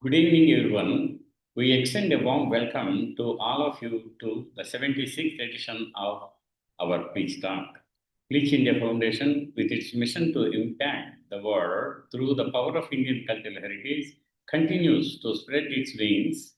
Good evening, everyone. We extend a warm welcome to all of you to the 76th edition of our Pleach Talk. Pleach India Foundation, with its mission to impact the world through the power of Indian cultural heritage, continues to spread its wings.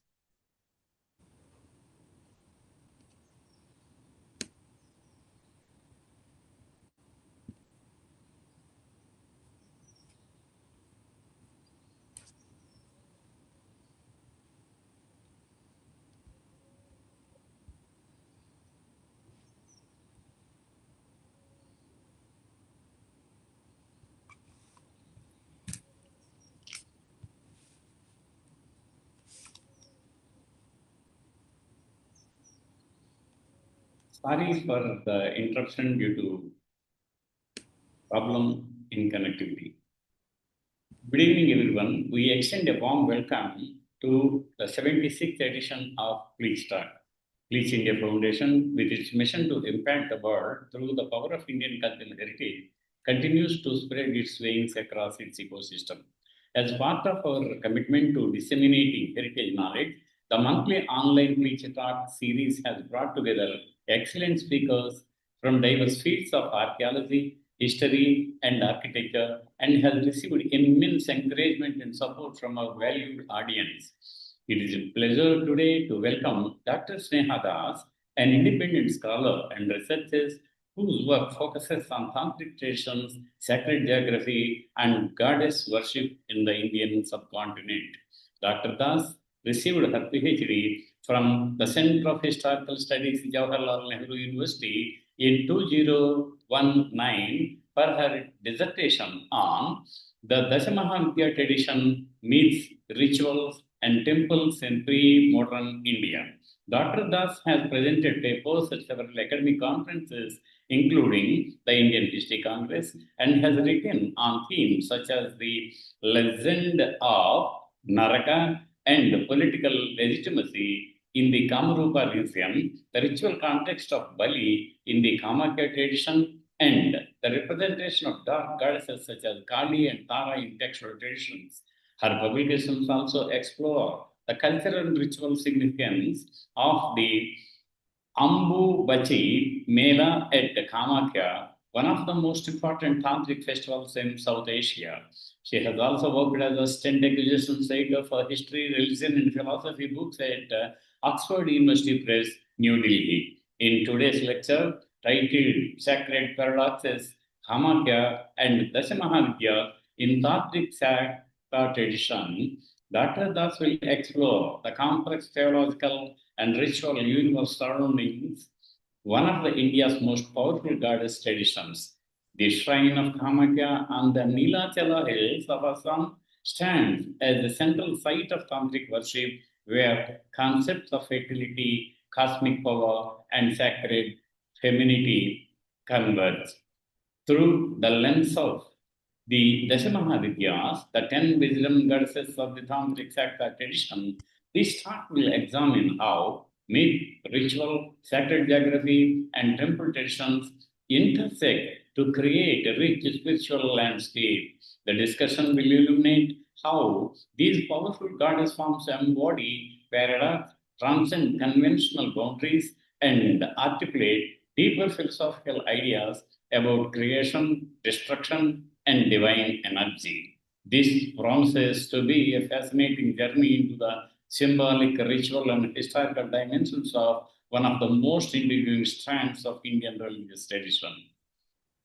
Sorry for the interruption due to problem in connectivity. Good evening, everyone. We extend a warm welcome to the 76th edition of Pleach Talk. Pleach India Foundation, with its mission to impact the world through the power of Indian cultural heritage, continues to spread its wings across its ecosystem. As part of our commitment to disseminating heritage knowledge, the monthly online Pleach Talk series has brought together excellent speakers from diverse fields of archaeology, history, and architecture, and has received immense encouragement and support from our valued audience. It is a pleasure today to welcome Dr. Sneha Das, an independent scholar and researcher whose work focuses on tantric traditions, sacred geography, and goddess worship in the Indian subcontinent. Dr. Das received her PhD from the Center of Historical Studies, Jawaharlal Nehru University, in 2019 for her dissertation on the Dashamahavidya tradition meets rituals and temples in pre-modern India. Dr. Das has presented papers at several academic conferences, including the Indian History Congress, and has written on themes such as the legend of Naraka and political legitimacy in the Kamarupa region, the ritual context of Bali in the Kamakya tradition, and the representation of dark goddesses such as Kali and Tara in textual traditions. Her publications also explore the cultural and ritual significance of the Ambu Bachi Mela at Kamakya, one of the most important tantric festivals in South Asia. She has also worked as a assistant acquisition editor for history, religion, and philosophy books at Oxford University Press, New Delhi. In today's lecture, titled Sacred Paradoxes, Kamakya and Dashamahavidya in Tantric Sakta tradition, Dr. Das will explore the complex theological and ritual universe surroundings one of the India's most powerful goddess traditions. The shrine of Kamakya on the Nilachala hills of Assam stands as the central site of tantric worship where concepts of fertility, cosmic power, and sacred femininity converge. Through the lens of the Dashamahavidyas, the 10 wisdom goddesses of the Tantric Sakta tradition, this talk will examine how myth, ritual, sacred geography, and temple traditions intersect to create a rich spiritual landscape. The discussion will illuminate how these powerful goddess forms embody paradox, transcend conventional boundaries, and articulate deeper philosophical ideas about creation, destruction, and divine energy. This promises to be a fascinating journey into the symbolic, ritual, and historical dimensions of one of the most intriguing strands of Indian religious tradition.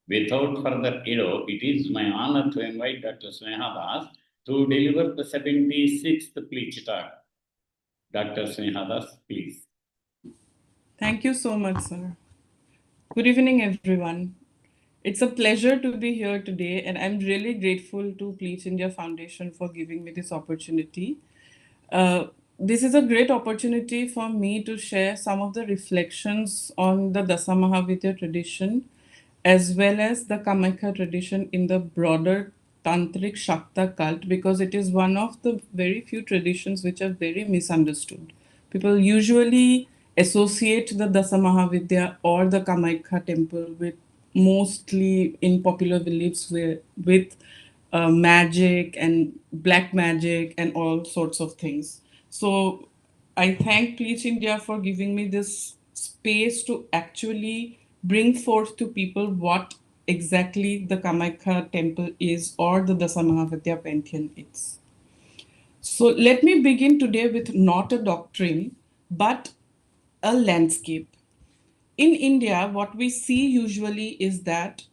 Without further ado, it is my honor to invite Dr. Sneha Das to deliver the 76th Pleach talk. Dr. Sneha Das, please. Thank you so much, sir. Good evening, everyone. It's a pleasure to be here today, and I'm really grateful to Pleach India Foundation for giving me this opportunity. Uh, this is a great opportunity for me to share some of the reflections on the Dasamahavidya tradition as well as the Kamakhya tradition in the broader Tantric Shakta cult because it is one of the very few traditions which are very misunderstood. People usually associate the Dasamahavidya or the Kamakhya temple with mostly in popular beliefs with magic and black magic and all sorts of things. So I thank Pleach India for giving me this space to actually bring forth to people what exactly the Kamakhya temple is or the Dasamahavidya pantheon is. So let me begin today with not a doctrine, but a landscape. In India, what we see usually is that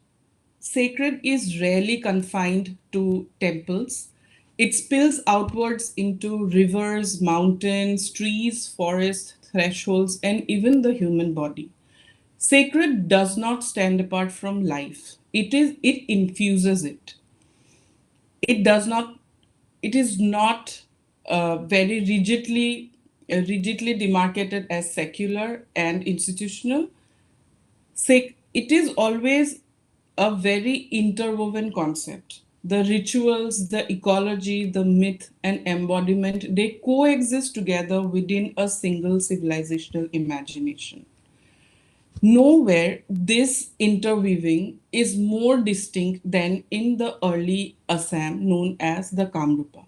sacred is rarely confined to temples. It spills outwards into rivers, mountains, trees, forests, thresholds, and even the human body. Sacred does not stand apart from life. It infuses it. It does not it is not very rigidly demarcated as secular and institutional. It is always a very interwoven concept. The rituals, the ecology, the myth, and embodiment, they coexist together within a single civilizational imagination. Nowhere this interweaving is more distinct than in the early Assam known as the Kamrupa.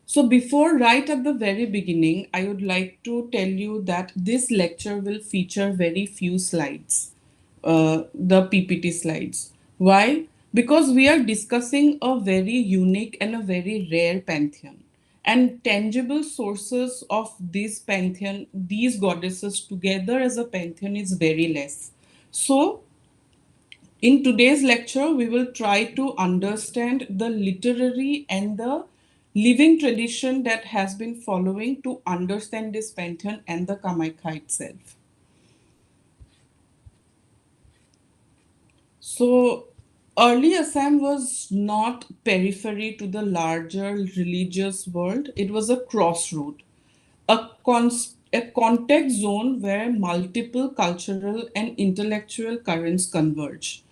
So, before right at the very beginning, I would like to tell you that this lecture will feature very few slides, the PPT slides. Why? Because we are discussing a very unique and a very rare pantheon. And tangible sources of this pantheon, these goddesses together as a pantheon, is very less. So, in today's lecture, we will try to understand the literary and the living tradition that has been following to understand this pantheon and the Kamakhya itself. So, early Assam was not periphery to the larger religious world, it was a crossroad, a context zone where multiple cultural and intellectual currents converge.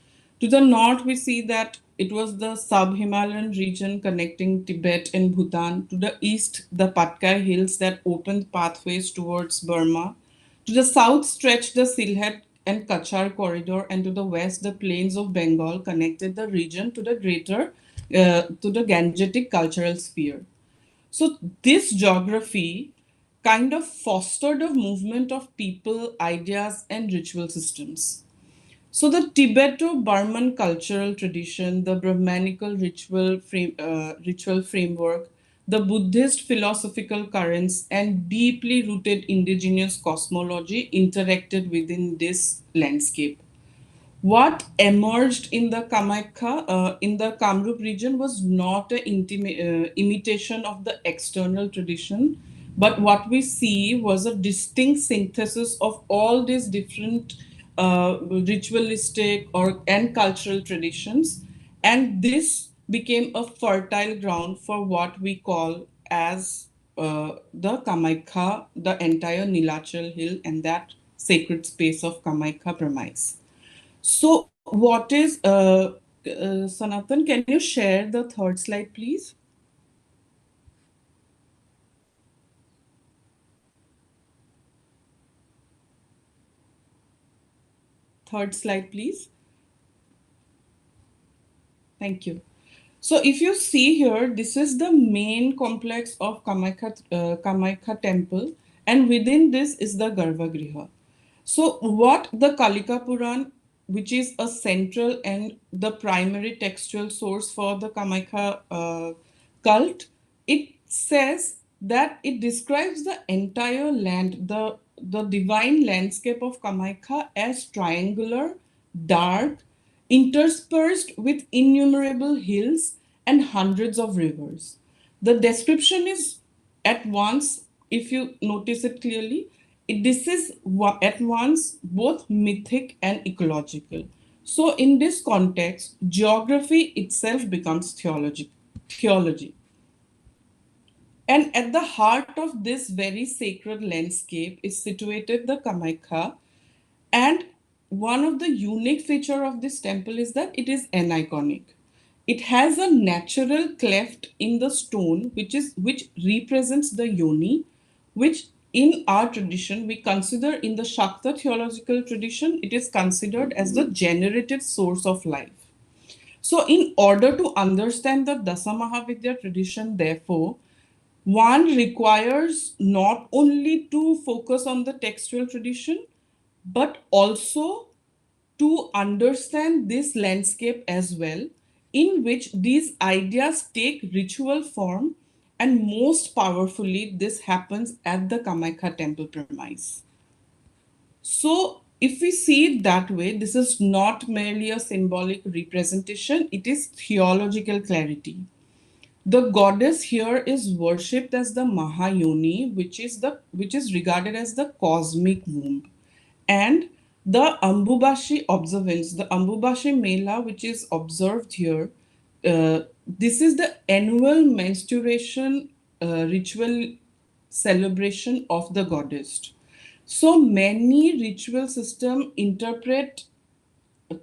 To the north, we see that it was the sub Himalayan region connecting Tibet and Bhutan. To the east, the Patkai Hills that opened pathways towards Burma. To the south stretched the Sylhet and Kachar corridor, and to the west, the plains of Bengal connected the region to the to the Gangetic cultural sphere. So this geography kind of fostered a movement of people, ideas, and ritual systems. So the Tibeto-Burman cultural tradition, the Brahmanical ritual framework, the Buddhist philosophical currents, and deeply rooted indigenous cosmology interacted within this landscape. What emerged in the Kamakhya, in the Kamrup region, was not an imitation of the external tradition, but what we see was a distinct synthesis of all these different ritualistic or and cultural traditions, and this became a fertile ground for what we call as the Kamakhya, the entire Nilachal hill, and that sacred space of Kamakhya premise. So, what is Sanatan? Can you share the third slide, please? Third slide, please. Thank you. So, if you see here, this is the main complex of Kamakhya temple, and within this is the Garbhagriha. So, what the Kalika Puran, which is a central and the primary textual source for the Kamakhya cult, it says that it describes the entire land, the divine landscape of Kamakhya as triangular, dark, interspersed with innumerable hills and hundreds of rivers. The description is at once, if you notice it clearly, this is at once both mythic and ecological. So, in this context, geography itself becomes theology. And at the heart of this very sacred landscape is situated the Kamakhya, and one of the unique feature of this temple is that it is aniconic. It has a natural cleft in the stone, which represents the yoni, which in our tradition we consider in the Shakta theological tradition, it is considered as the generative source of life. So, in order to understand the Dasa Mahavidya tradition, therefore, one requires not only to focus on the textual tradition, but also to understand this landscape as well, in which these ideas take ritual form, and most powerfully, this happens at the Kamakhya temple premise. So, if we see it that way, this is not merely a symbolic representation, it is theological clarity. The goddess here is worshipped as the Mahayoni, which is regarded as the cosmic womb. And the Ambubashi observance, the Ambubashi Mela, which is observed here, this is the annual menstruation ritual celebration of the goddess. So many ritual system interpret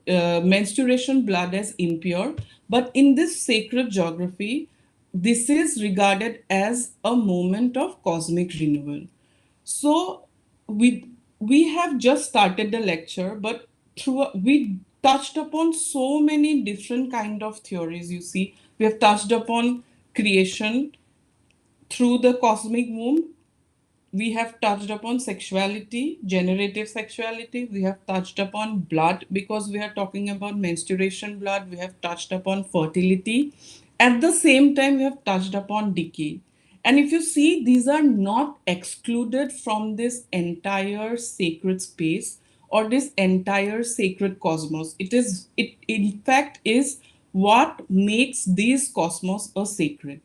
menstruation blood as impure, but in this sacred geography, this is regarded as a moment of cosmic renewal. So we have just started the lecture, but through we touched upon so many different kind of theories. You see, we have touched upon creation through the cosmic womb, we have touched upon sexuality, generative sexuality. We have touched upon blood because we are talking about menstruation blood. We have touched upon fertility. At the same time, we have touched upon decay. And if you see, these are not excluded from this entire sacred space or this entire sacred cosmos. It in fact is what makes this cosmos a sacred.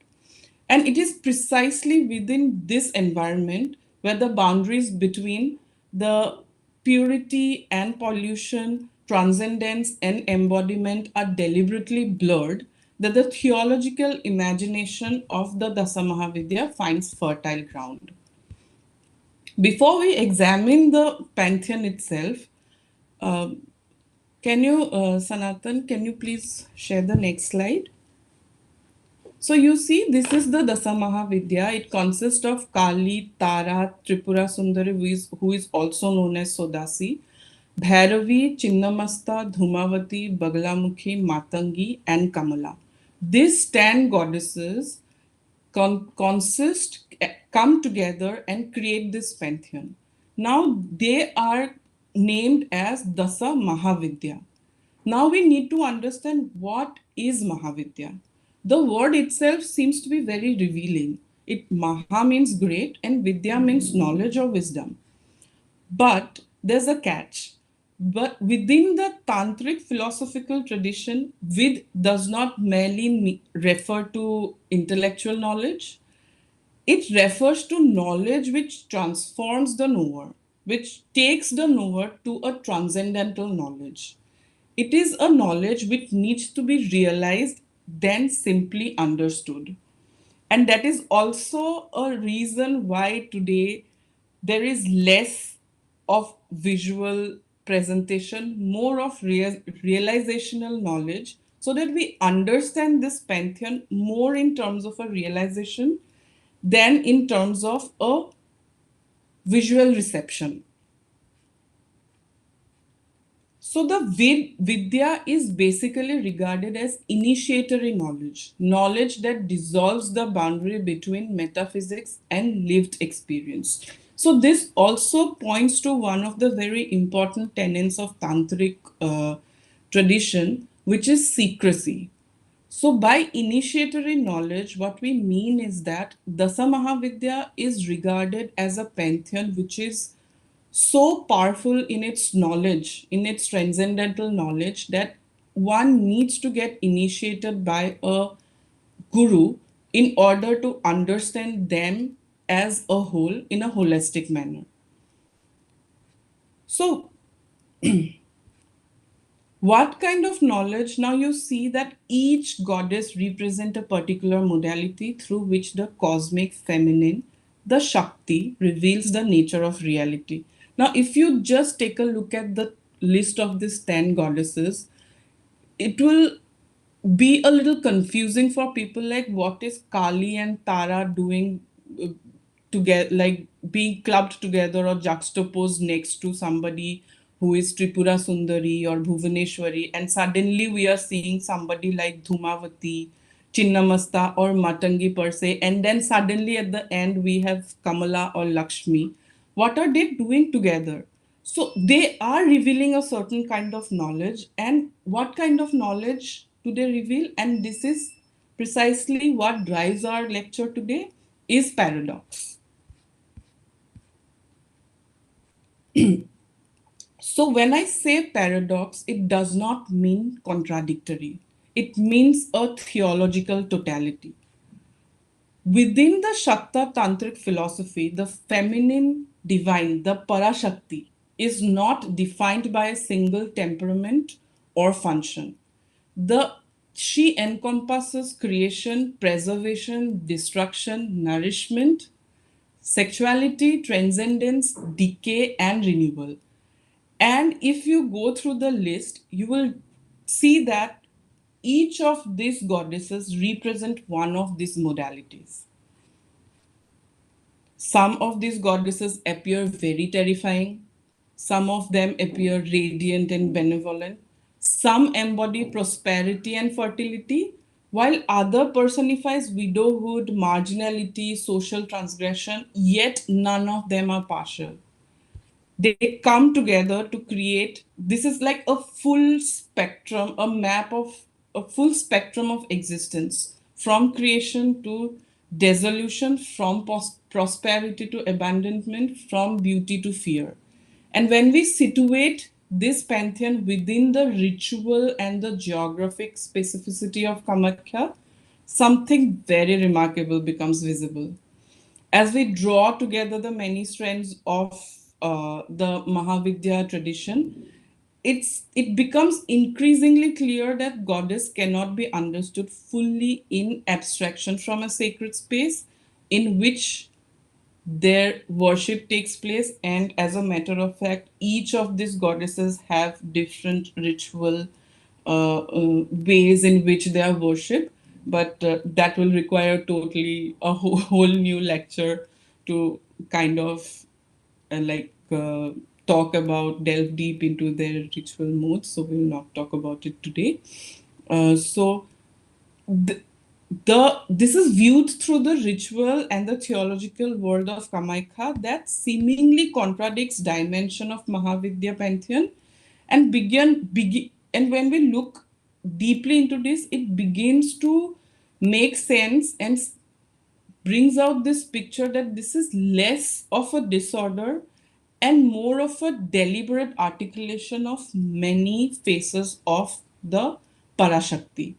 And it is precisely within this environment where the boundaries between the purity and pollution, transcendence and embodiment are deliberately blurred that the theological imagination of the Dasamahavidya finds fertile ground. Before we examine the pantheon itself, uh, Sanatan, can you please share the next slide? So you see, this is the Dasamahavidya. It consists of Kali, Tara, Tripura Sundari, who is also known as Sodasi, Bhairavi, Chinnamasta, Dhumavati, Baglamukhi, Matangi, and Kamala. These 10 goddesses come together and create this pantheon. Now they are named as Dasa Mahavidya. Now we need to understand what is Mahavidya. The word itself seems to be very revealing. It Maha means great and Vidya means knowledge or wisdom. But there's a catch. But within the tantric philosophical tradition, vid does not merely refer to intellectual knowledge. It refers to knowledge which transforms the knower, which takes the knower to a transcendental knowledge. It is a knowledge which needs to be realized, then simply understood. And that is also a reason why today there is less of visual presentation, more of realizational knowledge, so that we understand this pantheon more in terms of a realization than in terms of a visual reception. So the Vidya is basically regarded as initiatory knowledge, knowledge that dissolves the boundary between metaphysics and lived experience. So this also points to one of the very important tenets of tantric tradition, which is secrecy. So by initiatory knowledge, what we mean is that Dasa Mahavidya is regarded as a pantheon which is so powerful in its knowledge, in its transcendental knowledge, that one needs to get initiated by a guru in order to understand them as a whole in a holistic manner. So, what kind of knowledge? Now you see that each goddess represent a particular modality through which the cosmic feminine, the Shakti, reveals the nature of reality. Now, if you just take a look at the list of these 10 goddesses, it will be a little confusing for people, like what is Kali and Tara doing together, like being clubbed together or juxtaposed next to somebody who is Tripura Sundari or Bhuvaneshwari, and suddenly we are seeing somebody like Dhumavati, Chinnamasta, or Matangi per se, and then suddenly at the end we have Kamala or Lakshmi. What are they doing together? So they are revealing a certain kind of knowledge, and what kind of knowledge do they reveal? And this is precisely what drives our lecture today is paradox. So when I say paradox, it does not mean contradictory. It means a theological totality. Within the Shakta Tantric philosophy, the feminine divine, the Parashakti, is not defined by a single temperament or function. The She encompasses creation, preservation, destruction, nourishment, sexuality, transcendence, decay, and renewal. And if you go through the list, you will see that each of these goddesses represent one of these modalities. Some of these goddesses appear very terrifying. Some of them appear radiant and benevolent. Some embody prosperity and fertility, while other personifies widowhood, marginality, social transgression, yet none of them are partial. They come together to create, this is like a full spectrum, a map of a full spectrum of existence, from creation to dissolution, from prosperity to abandonment, from beauty to fear. And when we situate this pantheon within the ritual and the geographic specificity of Kamakhya, something very remarkable becomes visible. As we draw together the many strands of the Mahavidya tradition, it becomes increasingly clear that goddess cannot be understood fully in abstraction from a sacred space in which their worship takes place. And as a matter of fact, each of these goddesses have different ritual ways in which they are worshipped, but that will require totally a whole new lecture to kind of talk about, delve deep into their ritual modes. So we will not talk about it today. So the, this is viewed through the ritual and the theological world of Kamaikha that seemingly contradicts dimension of Mahavidya pantheon, and and when we look deeply into this, it begins to make sense and brings out this picture that this is less of a disorder and more of a deliberate articulation of many faces of the Parashakti.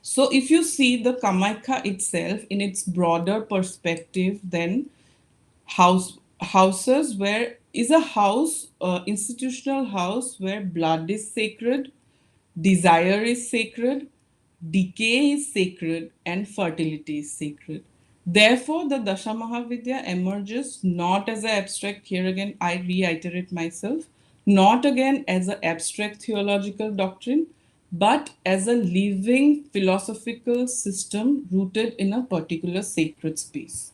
So, if you see the Kamaikha itself in its broader perspective, then houses where is a house, institutional house where blood is sacred, desire is sacred, decay is sacred, and fertility is sacred. Therefore, the Dasha Mahavidya emerges not as an abstract, here again, I reiterate myself, not again as an abstract theological doctrine, but as a living philosophical system rooted in a particular sacred space.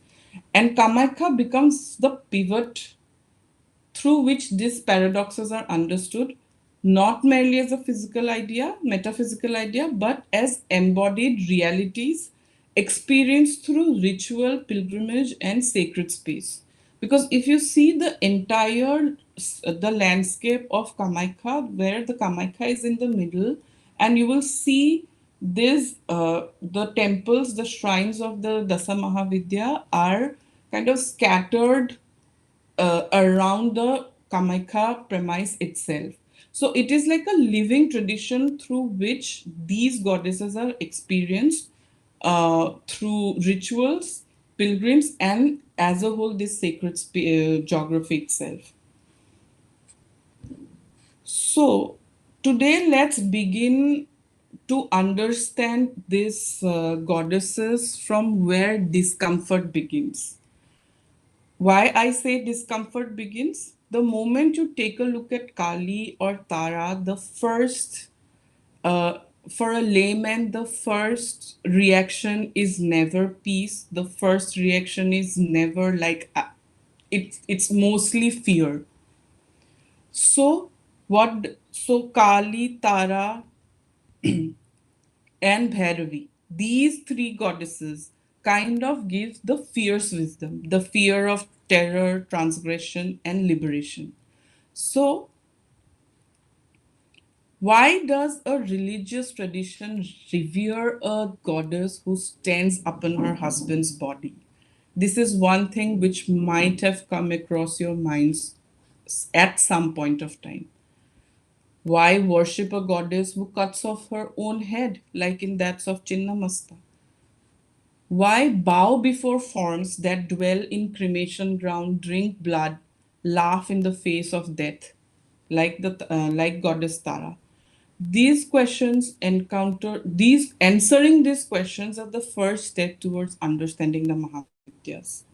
And Kamaikha becomes the pivot through which these paradoxes are understood, not merely as a physical idea, metaphysical idea, but as embodied realities experienced through ritual, pilgrimage, and sacred space. Because if you see the entire the landscape of Kamaikha, where the Kamaikha is in the middle, and you will see this the temples, the shrines of the Dasa Mahavidya are kind of scattered around the Kamaikha premise itself. So it is like a living tradition through which these goddesses are experienced through rituals, pilgrims, and as a whole, this sacred geography itself. So today, let's begin to understand these goddesses from where discomfort begins. Why I say discomfort begins? The moment you take a look at Kali or Tara, the first, uh, for a layman, the first reaction is never peace. The first reaction is never like, it's mostly fear. So so Kali, Tara, and Bhairavi, these three goddesses kind of give the fierce wisdom, the fear of terror, transgression, and liberation. So, why does a religious tradition revere a goddess who stands upon her husband's body? This is one thing which might have come across your minds at some point of time. Why worship a goddess who cuts off her own head, like in that of Chinnamasta? Why bow before forms that dwell in cremation ground, drink blood, laugh in the face of death, like goddess Tara? These questions encounter these answering these questions are the first step towards understanding the Mahavidyas.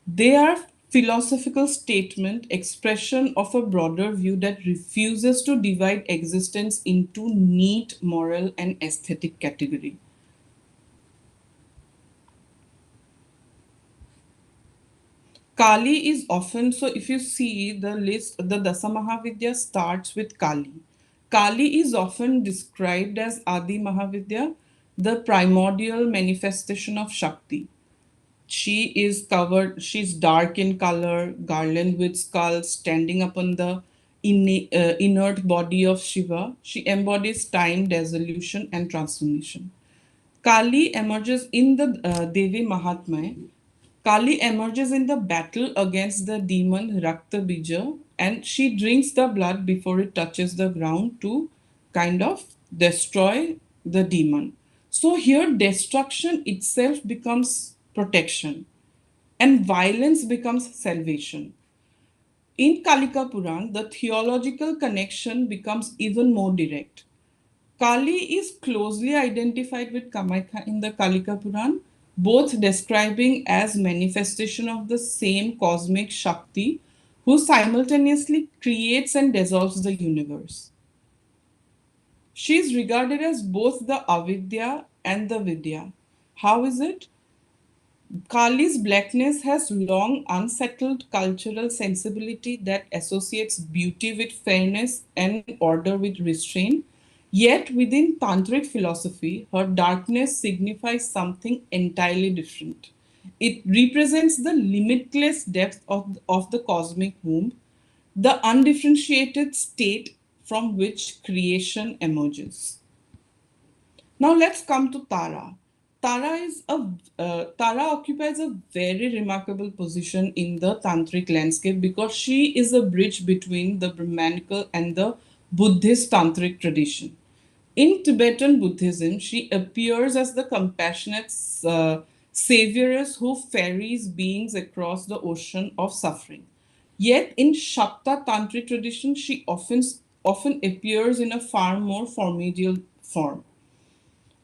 They are philosophical statement, expression of a broader view that refuses to divide existence into neat moral and aesthetic category. Kali is often, so if you see the list, the Dasamahavidya starts with Kali. Kali is often described as Adi Mahavidya, the primordial manifestation of Shakti. She is covered, she's dark in color, garland with skulls, standing upon the inert body of Shiva. She embodies time, dissolution, and transformation. Kali emerges in the Devi Mahatmya. Kali emerges in the battle against the demon Rakta Bija, and she drinks the blood before it touches the ground to kind of destroy the demon. So here destruction itself becomes protection and violence becomes salvation. In Kalika Puran, the theological connection becomes even more direct. Kali is closely identified with Kamakhya in the Kalika Puran, both describing as manifestation of the same cosmic Shakti who simultaneously creates and dissolves the universe. She is regarded as both the Avidya and the Vidya. How is it? Kali's blackness has long unsettled cultural sensibility that associates beauty with fairness and order with restraint. Yet within Tantric philosophy, her darkness signifies something entirely different. It represents the limitless depth of the cosmic womb, the undifferentiated state from which creation emerges. Now let's come to Tara. Tara occupies a very remarkable position in the tantric landscape because she is a bridge between the Brahmanical and the Buddhist tantric tradition. In Tibetan Buddhism, she appears as the compassionate savioress who ferries beings across the ocean of suffering. Yet in Shakta tantric tradition, she often appears in a far more formidable form.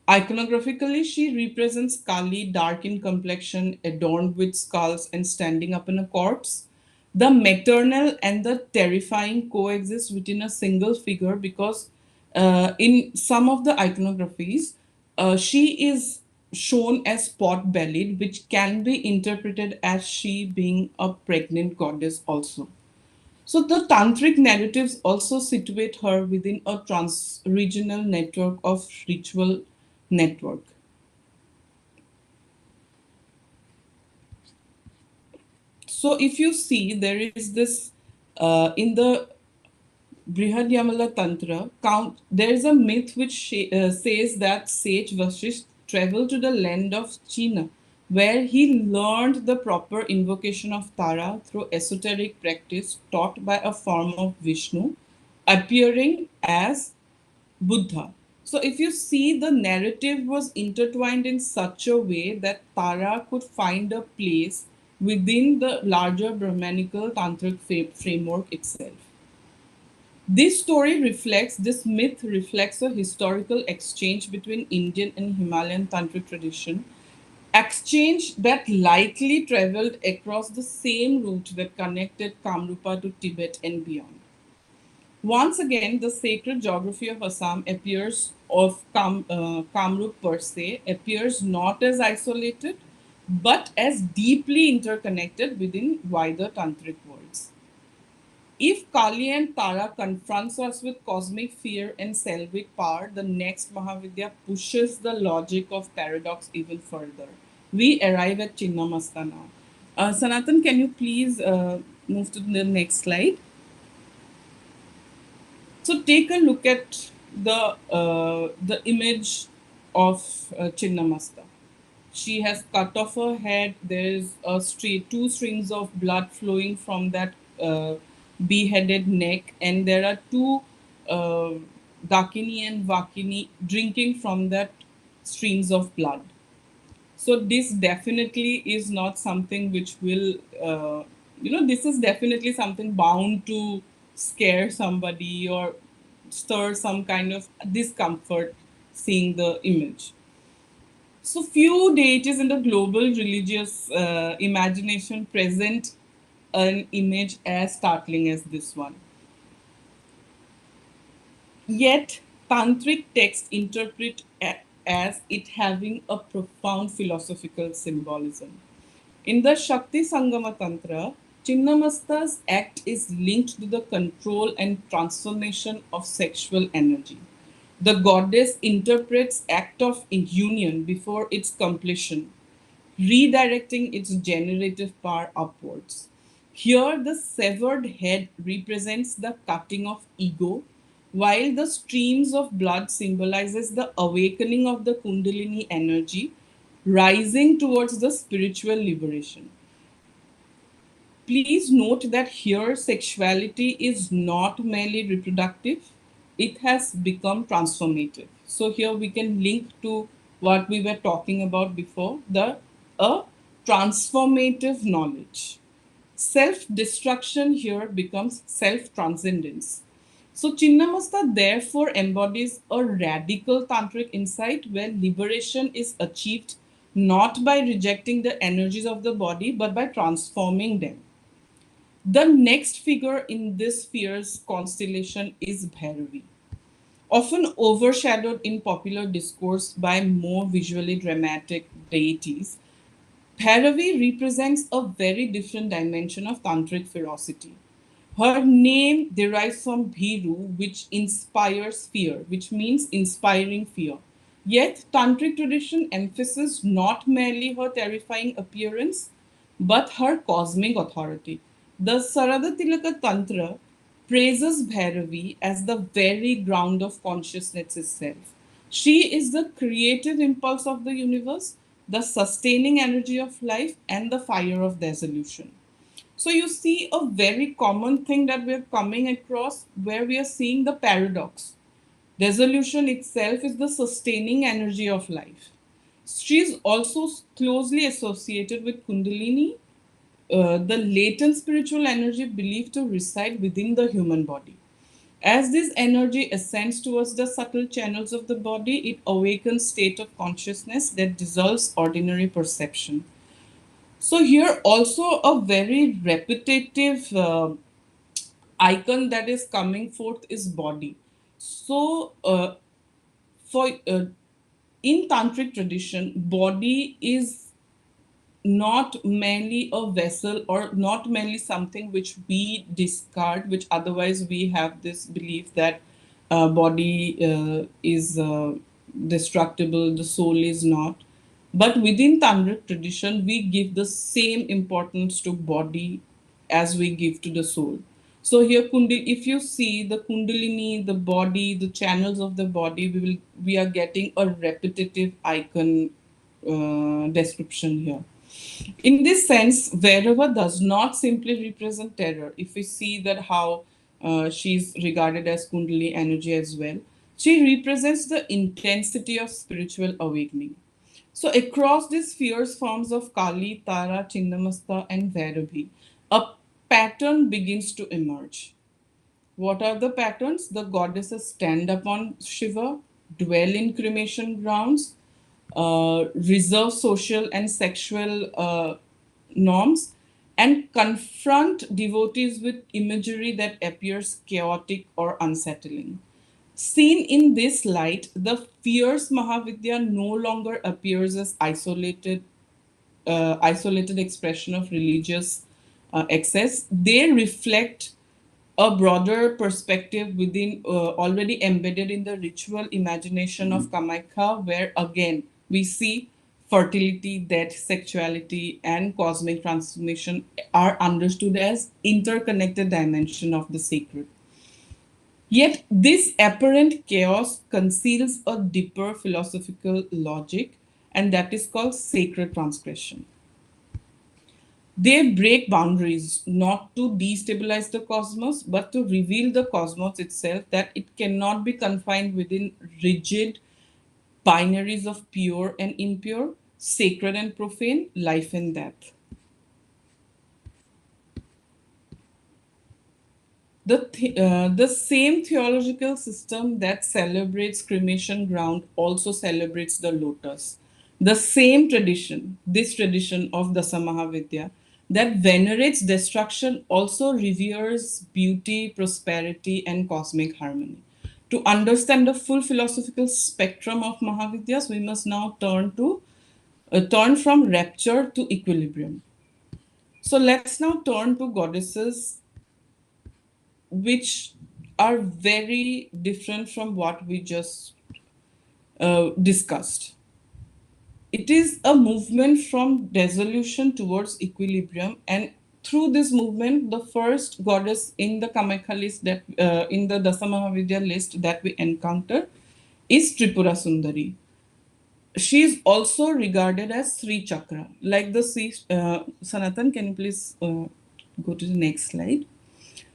Iconographically, she represents Kali, dark in complexion, adorned with skulls, and standing up in a corpse. The maternal and the terrifying coexist within a single figure because in some of the iconographies, she is shown as pot bellied, which can be interpreted as she being a pregnant goddess also. So the tantric narratives also situate her within a trans-regional network of ritual network. So if you see, there is this in the Brihad Yamala Tantra, there is a myth which says that sage Vashisht traveled to the land of China, where he learned the proper invocation of Tara through esoteric practice taught by a form of Vishnu, appearing as Buddha. So, if you see, the narrative was intertwined in such a way that Tara could find a place within the larger Brahmanical tantric framework itself. This myth reflects a historical exchange between Indian and Himalayan tantric tradition, exchange that likely traveled across the same route that connected Kamrupa to Tibet and beyond. Once again, the sacred geography of Assam appears of Kamrup per se appears not as isolated, but as deeply interconnected within wider tantric worlds. If Kali and Tara confronts us with cosmic fear and selvic power, the next Mahavidya pushes the logic of paradox even further. We arrive at Chinnamasta now. Sanatan, can you please move to the next slide? So take a look at the image of Chinnamasta. She has cut off her head. There is two strings of blood flowing from that beheaded neck, and there are two uh, Dakini and Vakini drinking from that streams of blood. So this definitely is not something which will, this is definitely something bound to scare somebody or stir some kind of discomfort seeing the image. So few deities in the global religious imagination present an image as startling as this one. Yet tantric texts interpret as it having a profound philosophical symbolism. In the Shakti Sangama Tantra, Chinnamasta's act is linked to the control and transformation of sexual energy. The goddess interprets act of union before its completion, redirecting its generative power upwards. Here, the severed head represents the cutting of ego, while the streams of blood symbolizes the awakening of the Kundalini energy, rising towards the spiritual liberation. Please note that here sexuality is not merely reproductive, it has become transformative. So here we can link to what we were talking about before, the a transformative knowledge. Self-destruction here becomes self-transcendence. So Chinnamasta therefore embodies a radical tantric insight where liberation is achieved not by rejecting the energies of the body but by transforming them. The next figure in this fierce constellation is Bhairavi, often overshadowed in popular discourse by more visually dramatic deities. Bhairavi represents a very different dimension of tantric ferocity. Her name derives from Bhiru, which inspires fear, which means inspiring fear. Yet, tantric tradition emphasizes not merely her terrifying appearance, but her cosmic authority. The Sarada Tilaka Tantra praises Bhairavi as the very ground of consciousness itself. She is the creative impulse of the universe, the sustaining energy of life, and the fire of dissolution. So you see a very common thing that we're coming across where we are seeing the paradox. Dissolution itself is the sustaining energy of life. She is also closely associated with Kundalini, the latent spiritual energy believed to reside within the human body. As this energy ascends towards the subtle channels of the body, it awakens state of consciousness that dissolves ordinary perception. So here also a very repetitive icon that is coming forth is body. So for in tantric tradition, body is not merely a vessel or not merely something which we discard, which otherwise we have this belief that body is destructible, the soul is not. But within tantric tradition, we give the same importance to body as we give to the soul. So here, if you see the kundalini, the body, the channels of the body, we are getting a repetitive icon description here. In this sense, wherever does not simply represent terror. If we see that how she's regarded as Kundalini energy as well, she represents the intensity of spiritual awakening. So across these fierce forms of Kali, Tara, Chinnamasta, and Vairabhi, a pattern begins to emerge. What are the patterns? The goddesses stand upon Shiva, dwell in cremation grounds, reserve social and sexual norms, and confront devotees with imagery that appears chaotic or unsettling. Seen in this light, the fierce Mahavidya no longer appears as isolated expression of religious excess. They reflect a broader perspective within already embedded in the ritual imagination of Kamaikha, where again we see fertility, death, sexuality, and cosmic transformation are understood as interconnected dimension of the sacred. Yet this apparent chaos conceals a deeper philosophical logic, and that is called sacred transgression. They break boundaries not to destabilize the cosmos, but to reveal the cosmos itself, that it cannot be confined within rigid binaries of pure and impure, sacred and profane, life and death. The same theological system that celebrates cremation ground also celebrates the lotus. The same tradition, this tradition of Dasamahavidya, that venerates destruction also reveres beauty, prosperity, and cosmic harmony. To understand the full philosophical spectrum of Mahavidyas, we must now turn from rapture to equilibrium. So let's now turn to goddesses which are very different from what we just discussed. It is a movement from dissolution towards equilibrium, and through this movement, the first goddess in the Kamakya list that in the Dasamahavidya list that we encounter is Tripura Sundari. She is also regarded as Sri Chakra, like the Sri. Sanatan, can you please go to the next slide?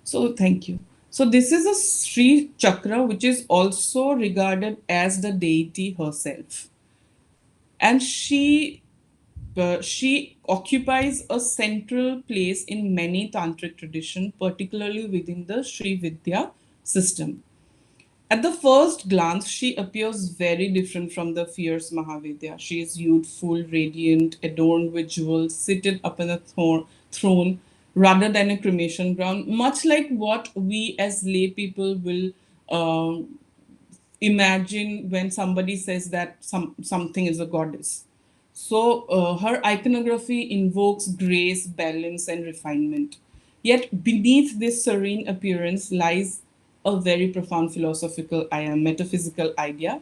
So thank you. So this is a Sri Chakra, which is also regarded as the deity herself, and she occupies a central place in many tantric traditions, particularly within the Sri Vidya system. At the first glance, she appears very different from the fierce Mahavidya. She is youthful, radiant, adorned with jewels, seated upon a throne rather than a cremation ground, much like what we as lay people will imagine when somebody says that something is a goddess. So her iconography invokes grace, balance, and refinement. Yet beneath this serene appearance lies a very profound philosophical, metaphysical idea.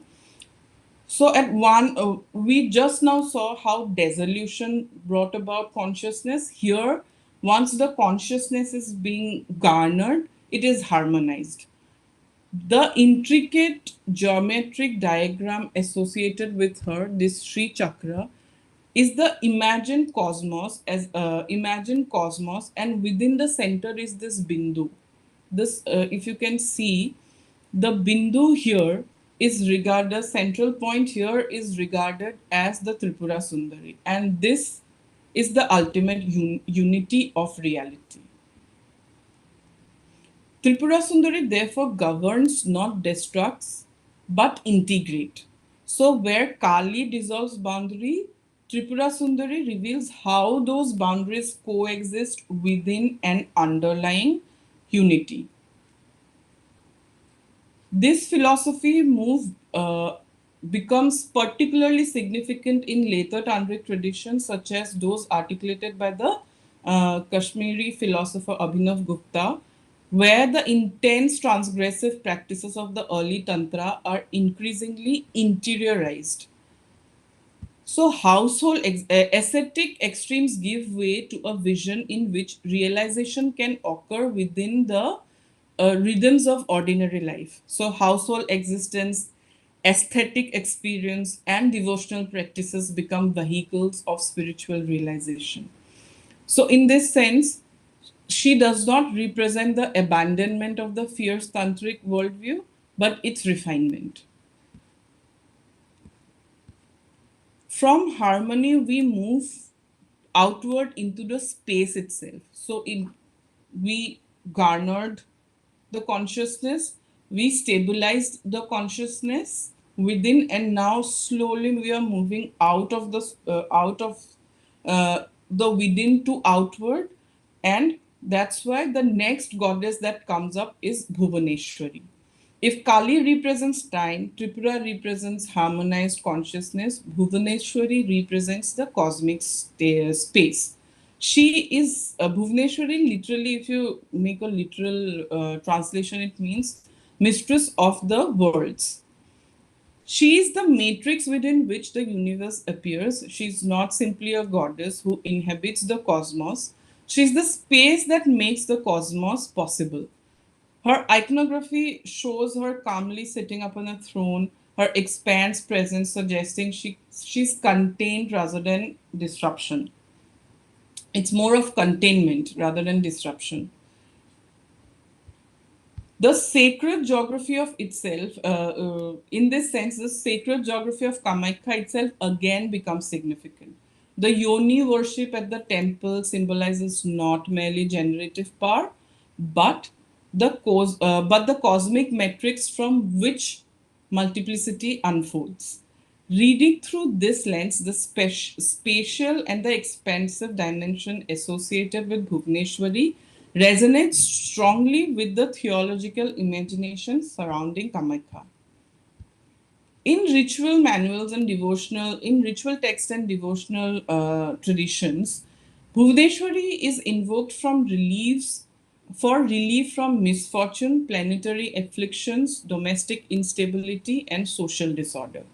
So at one, we just now saw how dissolution brought about consciousness. Here, once the consciousness is being garnered, it is harmonized. The intricate geometric diagram associated with her, this Sri Chakra, is the imagined cosmos, and within the center is this Bindu. This, if you can see, the Bindu here is regarded, central point here is regarded as the Tripura Sundari, and this is the ultimate unity of reality. Tripura Sundari therefore governs, not destructs, but integrate. So where Kali dissolves boundary, Tripura Sundari reveals how those boundaries coexist within an underlying unity. This philosophy move becomes particularly significant in later tantric traditions, such as those articulated by the Kashmiri philosopher Abhinav Gupta, where the intense transgressive practices of the early Tantra are increasingly interiorized. So, ascetic extremes give way to a vision in which realization can occur within the rhythms of ordinary life. So, household existence, aesthetic experience, and devotional practices become vehicles of spiritual realization. So, in this sense, she does not represent the abandonment of the fierce tantric worldview, but its refinement. From harmony, we move outward into the space itself. So we garnered the consciousness, we stabilized the consciousness within, and now slowly we are moving out of the within to outward, and that's why the next goddess that comes up is Bhuvaneshwari. If Kali represents time, Tripura represents harmonized consciousness, Bhuvaneshwari represents the cosmic space. She is Bhuvneshwari, literally, if you make a literal translation, it means mistress of the worlds. She is the matrix within which the universe appears. She is not simply a goddess who inhabits the cosmos. She is the space that makes the cosmos possible. Her iconography shows her calmly sitting upon a throne, her expanse presence suggesting she's contained rather than disruption. It's more of containment rather than disruption. The sacred geography of itself, in this sense, the sacred geography of Kamakhya itself again becomes significant. The Yoni worship at the temple symbolizes not merely generative power, but but the cosmic metrics from which multiplicity unfolds. Reading through this lens, the spatial and the expansive dimension associated with Bhuvneshwari resonates strongly with the theological imagination surrounding Kamakhya. In ritual text and devotional traditions, Bhuvneshwari is invoked for relief from misfortune, planetary afflictions, domestic instability, and social disorder.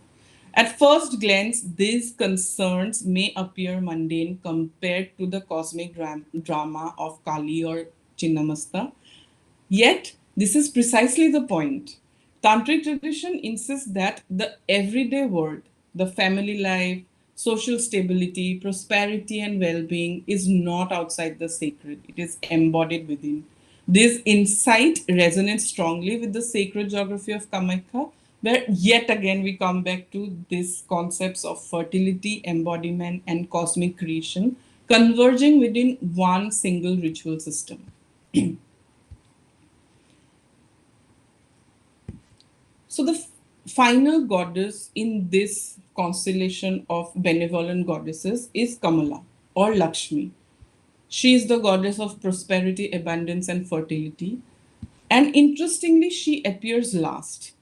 At first glance, these concerns may appear mundane compared to the cosmic drama of Kali or Chinnamasta. Yet, this is precisely the point. Tantric tradition insists that the everyday world, the family life, social stability, prosperity, and well being is not outside the sacred, it is embodied within. This insight resonates strongly with the sacred geography of Kamakhya, where yet again we come back to these concepts of fertility, embodiment, and cosmic creation converging within one single ritual system. So, the final goddess in this constellation of benevolent goddesses is Kamala or Lakshmi. She is the goddess of prosperity, abundance, and fertility. And interestingly, she appears last.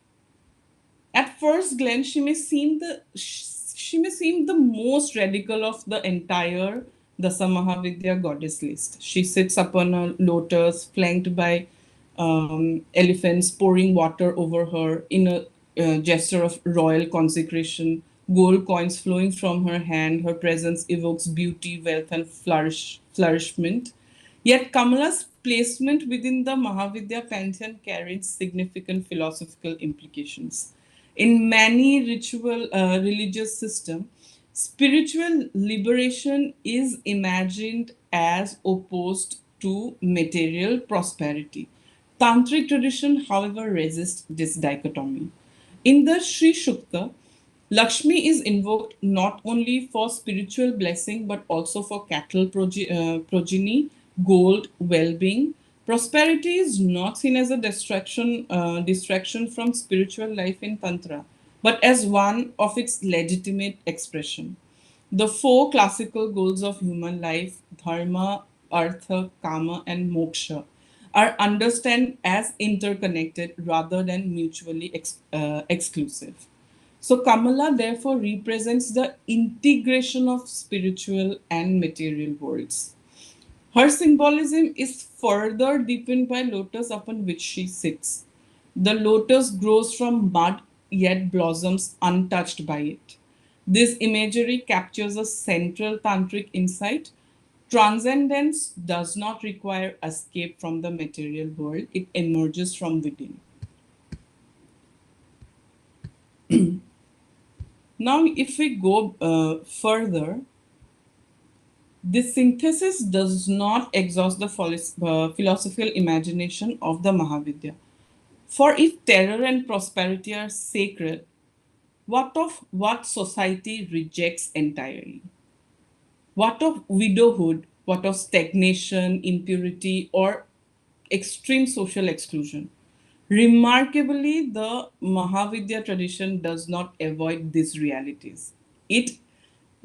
At first glance, she may seem the most radical of the entire Dasa Mahavidya goddess list. She sits upon a lotus flanked by elephants pouring water over her in a gesture of royal consecration. Gold coins flowing from her hand, her presence evokes beauty, wealth, and flourishment. Yet Kamala's placement within the Mahavidya pantheon carries significant philosophical implications. In many religious systems, spiritual liberation is imagined as opposed to material prosperity. Tantric tradition, however, resists this dichotomy. In the Sri Shukta, Lakshmi is invoked not only for spiritual blessing but also for cattle progeny, gold, well being. Prosperity is not seen as a distraction from spiritual life in Tantra, but as one of its legitimate expression. The four classical goals of human life, dharma, artha, kama, and moksha, are understood as interconnected rather than mutually exclusive. So, Kamala therefore represents the integration of spiritual and material worlds. Her symbolism is further deepened by lotus upon which she sits. The lotus grows from mud yet blossoms untouched by it. This imagery captures a central tantric insight. Transcendence does not require escape from the material world, it emerges from within. Now, if we go further, this synthesis does not exhaust the philosophical imagination of the Mahavidya. For if terror and prosperity are sacred, what of what society rejects entirely? What of widowhood? What of stagnation, impurity, or extreme social exclusion? Remarkably, the Mahavidya tradition does not avoid these realities. It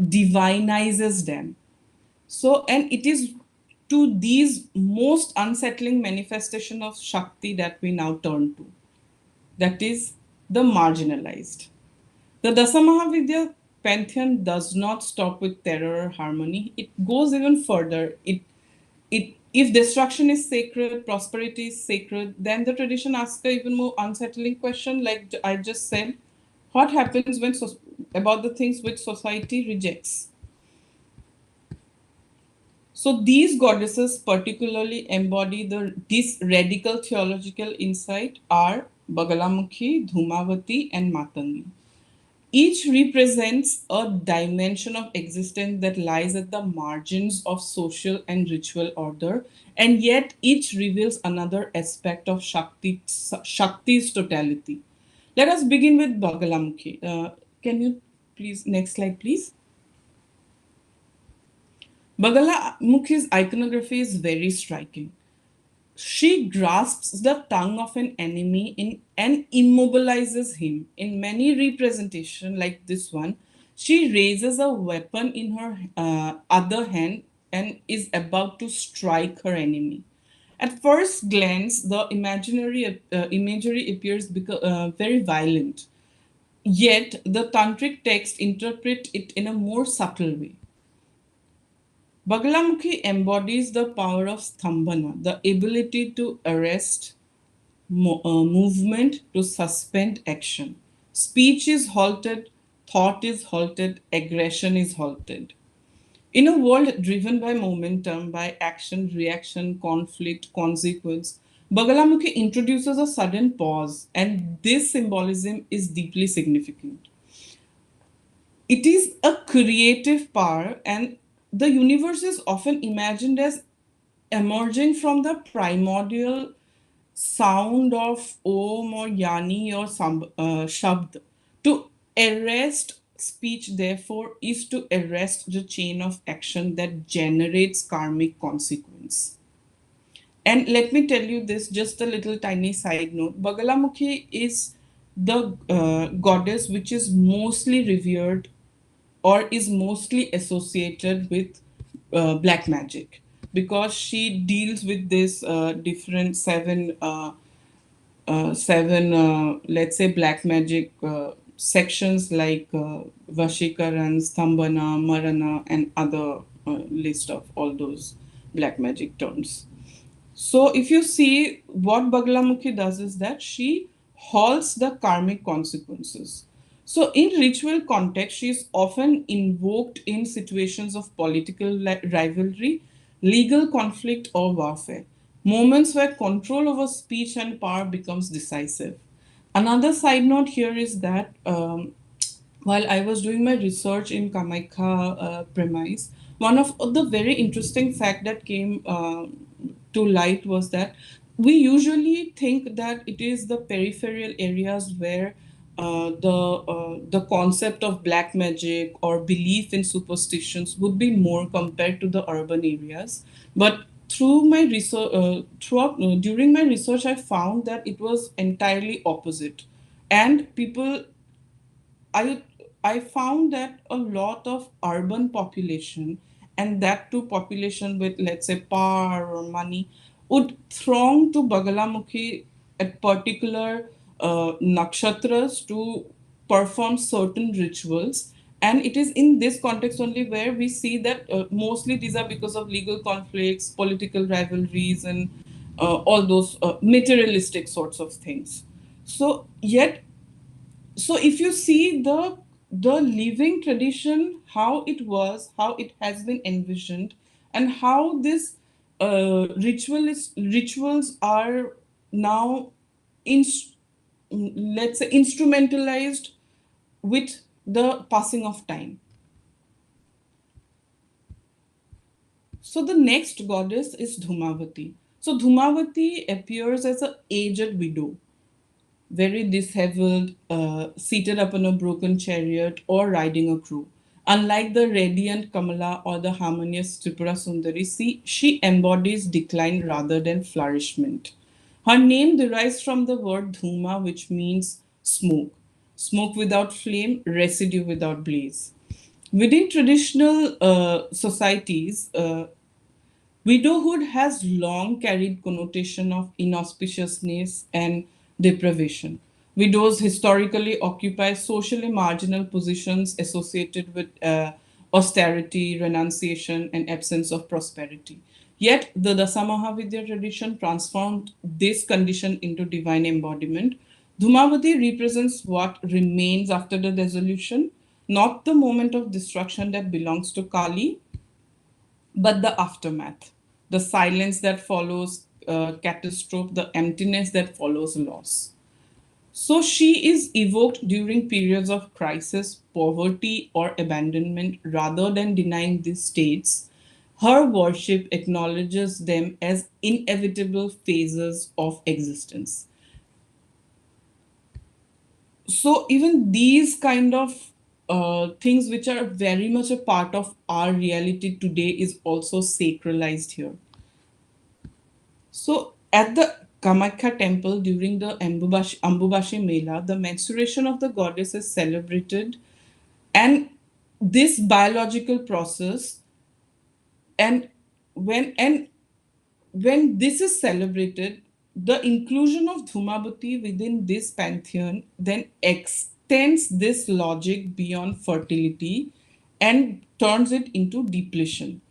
divinizes them. So, and it is to these most unsettling manifestation of Shakti that we now turn to. That is the marginalized. The Dasa Mahavidya pantheon does not stop with terror or harmony. It goes even further. If destruction is sacred, prosperity is sacred, then the tradition asks an even more unsettling question, like I just said, what happens when about the things which society rejects? So these goddesses particularly embody this radical theological insight are Bagalamukhi, Dhumavati, and Matangi. Each represents a dimension of existence that lies at the margins of social and ritual order, and yet each reveals another aspect of Shakti's totality. Let us begin with Bagalamukhi. Can you please, next slide, please? Bagalamukhi's iconography is very striking. She grasps the tongue of an enemy and immobilizes him. In many representations, like this one, she raises a weapon in her other hand and is about to strike her enemy. At first glance, the imagery appears very violent. Yet, the tantric text interpret it in a more subtle way. Bagalamukhi embodies the power of stambhana, the ability to arrest movement, to suspend action. Speech is halted, thought is halted, aggression is halted. In a world driven by momentum, by action, reaction, conflict, consequence, Bagalamukhi introduces a sudden pause, and this symbolism is deeply significant. It is a creative power, and the universe is often imagined as emerging from the primordial sound of Om or Yani or Shabd. To arrest speech, therefore, is to arrest the chain of action that generates karmic consequence. And let me tell you this, just a little tiny side note. Bagalamukhi is the goddess which is mostly revered or is mostly associated with black magic, because she deals with this different seven let's say black magic sections like Vashikaran, Stambhana, Marana, and other list of all those black magic terms. So if you see, what Bagalamukhi does is that she halts the karmic consequences. So in ritual context, she is often invoked in situations of political rivalry, legal conflict, or warfare. Moments where control over speech and power becomes decisive. Another side note here is that while I was doing my research in Kamaikha premise, one of the very interesting fact that came to light was that we usually think that it is the peripheral areas where the concept of black magic or belief in superstitions would be more compared to the urban areas. But through my research, throughout during my research, I found that it was entirely opposite, and people I I found that a lot of urban population, and that too population with, let's say, power or money, would throng to Bagalamukhi at particular nakshatras to perform certain rituals. And it is in this context only where we see that mostly these are because of legal conflicts, political rivalries, and all those materialistic sorts of things. So yet, so if you see the living tradition, how it was, how it has been envisioned, and how this rituals are now in, let's say, instrumentalized with the passing of time. So the next goddess is Dhumavati. So Dhumavati appears as an aged widow, very disheveled, seated upon a broken chariot or riding a crow. Unlike the radiant Kamala or the harmonious Tripura Sundari, she embodies decline rather than flourishment. Her name derives from the word dhuma, which means smoke. Smoke without flame, residue without blaze. Within traditional societies, widowhood has long carried connotation of inauspiciousness and deprivation. Widows historically occupy socially marginal positions associated with austerity, renunciation, and absence of prosperity. Yet, the Dasamahavidya tradition transformed this condition into divine embodiment. Dhumavati represents what remains after the dissolution, not the moment of destruction that belongs to Kali, but the aftermath, the silence that follows catastrophe, the emptiness that follows loss. So she is evoked during periods of crisis, poverty, or abandonment rather than denying these states. Her worship acknowledges them as inevitable phases of existence. So even these kind of things which are very much a part of our reality today is also sacralized here. So at the Kamakya temple during the Ambubashi Mela, the menstruation of the goddess is celebrated, and this biological process, and when when this is celebrated, the inclusion of Dhumabati within this pantheon then extends this logic beyond fertility and turns it into depletion.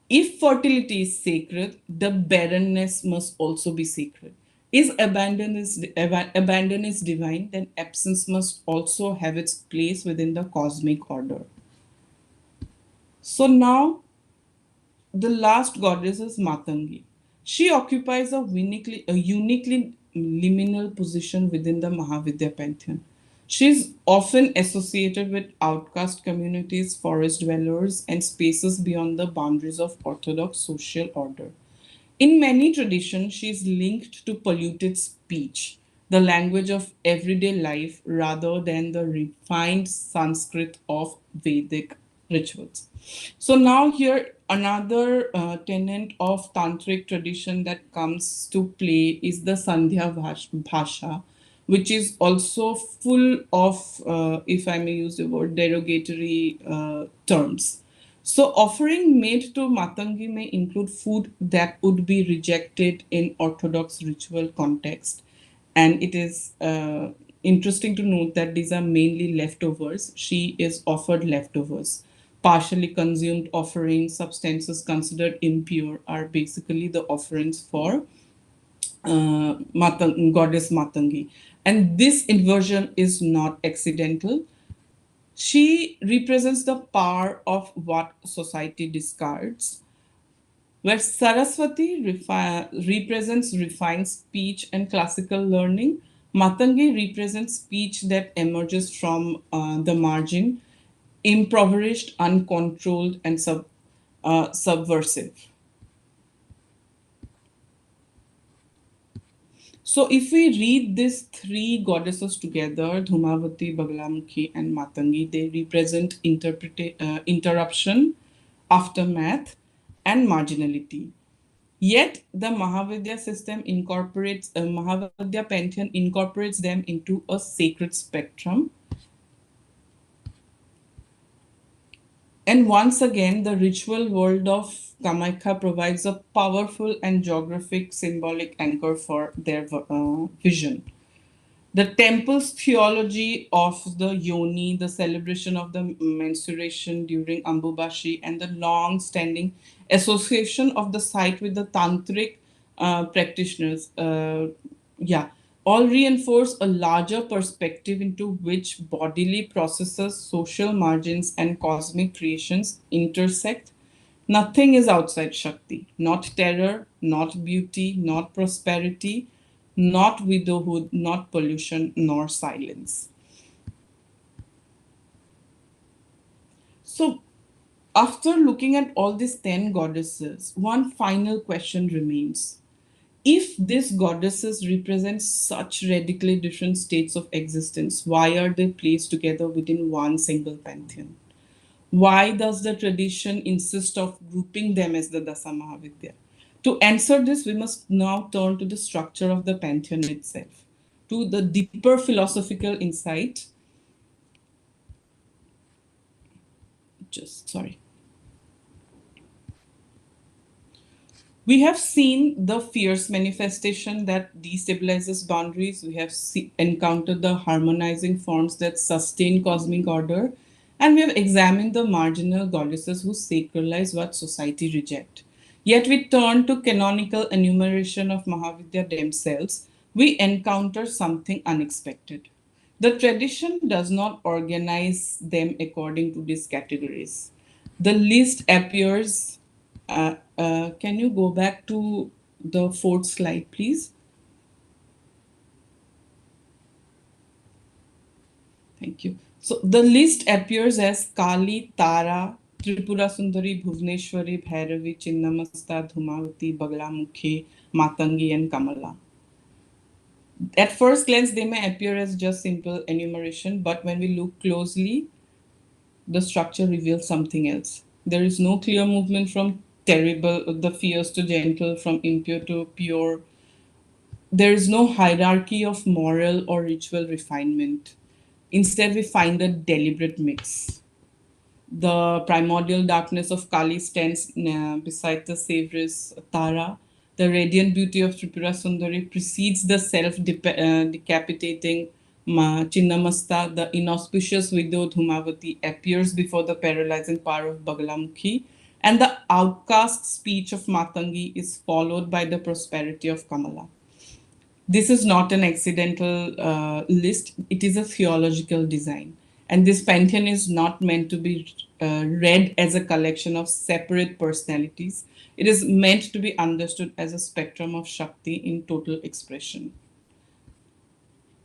If fertility is sacred, the barrenness must also be sacred. Is abandon is divine, then absence must also have its place within the cosmic order. So now the last goddess is Matangi. She occupies a uniquely liminal position within the Mahavidya pantheon. She is often associated with outcast communities, forest dwellers, and spaces beyond the boundaries of orthodox social order. In many traditions, she is linked to polluted speech, the language of everyday life, rather than the refined Sanskrit of Vedic rituals. So, now here another tenet of tantric tradition that comes to play is the Sandhya Bhasha, which is also full of, if I may use the word, derogatory terms. So, offering made to Matangi may include food that would be rejected in Orthodox ritual context. And it is interesting to note that these are mainly leftovers. She is offered leftovers. Partially consumed offerings, substances considered impure, are basically the offerings for goddess Matangi. And this inversion is not accidental. She represents the power of what society discards, where Saraswati represents refined speech and classical learning. Matangi represents speech that emerges from the margin, impoverished, uncontrolled, and subversive. So, if we read these three goddesses together, Dhumavati, Bagalamukhi, and Matangi, they represent interruption, aftermath, and marginality. Yet, the Mahavidya system incorporates, Mahavidya pantheon incorporates them into a sacred spectrum. And once again, the ritual world of Kamaikha provides a powerful and geographic symbolic anchor for their vision. The temple's theology of the yoni, the celebration of the menstruation during Ambubashi, and the long standing association of the site with the tantric practitioners, yeah, all reinforce a larger perspective into which bodily processes, social margins, and cosmic creations intersect. Nothing is outside Shakti, not terror, not beauty, not prosperity, not widowhood, not pollution, nor silence. So, after looking at all these 10 goddesses, one final question remains. If these goddesses represent such radically different states of existence, why are they placed together within one single pantheon? Why does the tradition insist of grouping them as the Dasa Mahavidya? To answer this, we must now turn to the structure of the pantheon itself, to the deeper philosophical insight. Just sorry. We have seen the fierce manifestation that destabilizes boundaries. We have encountered the harmonizing forms that sustain cosmic order. And we have examined the marginal goddesses who sacralize what society rejects. Yet we turn to canonical enumeration of Mahavidya themselves. We encounter something unexpected. The tradition does not organize them according to these categories. The list appears. Can you go back to the fourth slide, please? Thank you. So the list appears as Kali, Tara, Tripura Sundari, Bhuvneshwari, Bhairavi, Chinnamasta, Dhumavati, Baglamukhi, Matangi, and Kamala. At first glance, they may appear as just simple enumeration, but when we look closely, the structure reveals something else. There is no clear movement from terrible, the fierce to gentle, from impure to pure. There is no hierarchy of moral or ritual refinement. Instead, we find a deliberate mix. The primordial darkness of Kali stands beside the savior's Tara. The radiant beauty of Tripura Sundari precedes the self decapitating Chinnamasta. The inauspicious widow Dhumavati appears before the paralyzing power of Bagalamukhi. And the outcast speech of Matangi is followed by the prosperity of Kamala. This is not an accidental list, it is a theological design. And this pantheon is not meant to be read as a collection of separate personalities. It is meant to be understood as a spectrum of Shakti in total expression.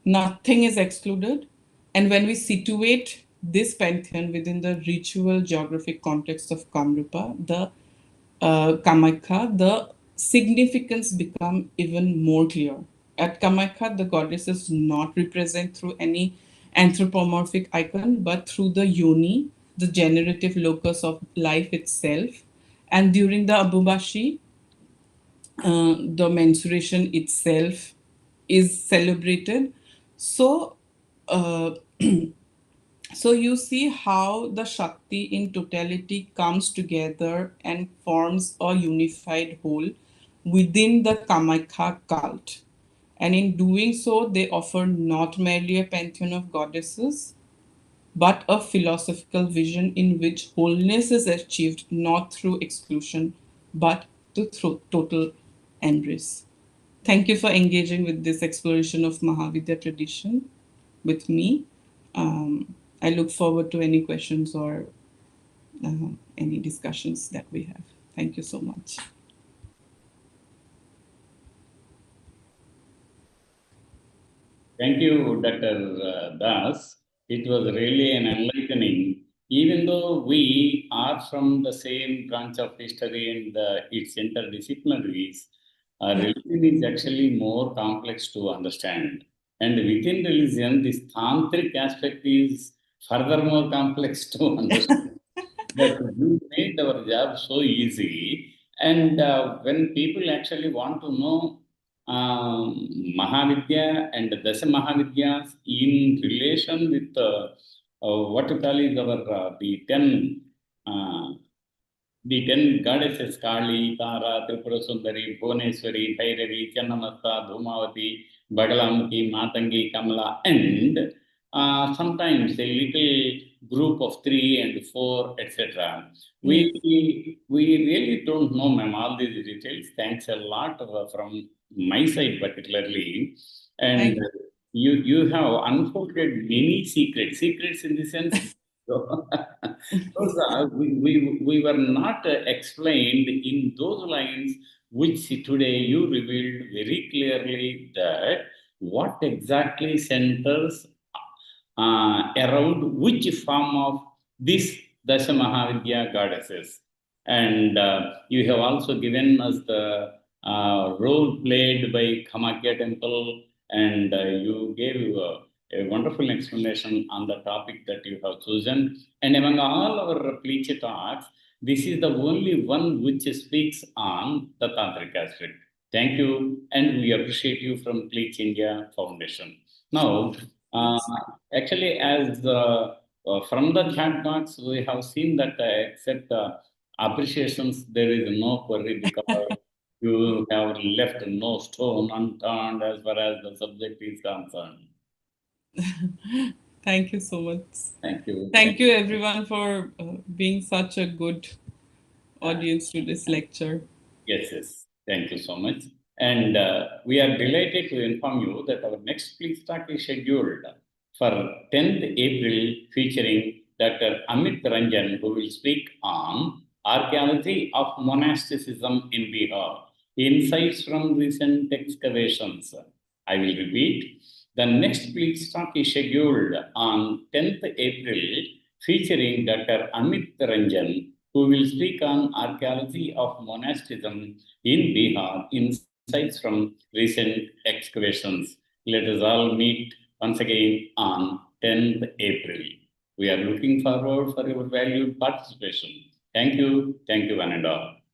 Nothing is excluded. And when we situate this pantheon within the ritual geographic context of Kamrupa, the Kamakya, the significance become even more clear. At Kamakya, the goddess is not represented through any anthropomorphic icon, but through the yoni, the generative locus of life itself. And during the Abubashi, the menstruation itself is celebrated. So, uh, so you see how the Shakti in totality comes together and forms a unified whole within the Kamakya cult. And in doing so, they offer not merely a pantheon of goddesses, but a philosophical vision in which wholeness is achieved not through exclusion, but through total embrace. Thank you for engaging with this exploration of Mahavidya tradition with me. I look forward to any questions or any discussions that we have. Thank you so much. Thank you, Dr. Das. It was really an enlightening. Even though we are from the same branch of history and its interdisciplinaries, Yeah. religion is actually more complex to understand. And within religion, this tantric aspect is furthermore complex to understand. But you made our job so easy. And when people actually want to know Mahavidya and Dasa Mahavidyas in relation with what you call is our uh, the 10 goddesses Kali, Tara, Tripura Sundari, Bhuvaneswari, Bhairavi, Channamasta, Dhumavati, Bagalamukhi, Matangi, Kamala, and sometimes a little group of three and four, etc. Yes. We really don't know, ma'am, all these details. Thanks a lot from my side, particularly. And Thank you have unfolded many secrets in the sense. So, those we were not explained in those lines, which today you revealed very clearly that what exactly centers around which form of this Dasha Mahavidya goddesses. And you have also given us the role played by Kamakya temple, and you gave a wonderful explanation on the topic that you have chosen. And among all our Pleach talks, this is the only one which speaks on the Tantric aspect. Thank you, and we appreciate you from Pleach India Foundation. Now, uh, you. actually, as from the chat box, we have seen that except appreciations, there is no query because You have left no stone unturned as far as the subject is concerned. Thank you so much. Thank you. Thank you, everyone, for being such a good audience to this lecture. Yes, yes. Thank you so much. And we are delighted to inform you that our next Pleach talk is scheduled for 10th April, featuring Dr. Amit Ranjan, who will speak on archaeology of monasticism in Bihar, insights from recent excavations. I will repeat. The next Pleach talk is scheduled on 10th April, featuring Dr. Amit Ranjan, who will speak on archaeology of monasticism in Bihar, insights from recent excavations. Let us all meet once again on 10th April. We are looking forward for your valued participation. Thank you, one and all.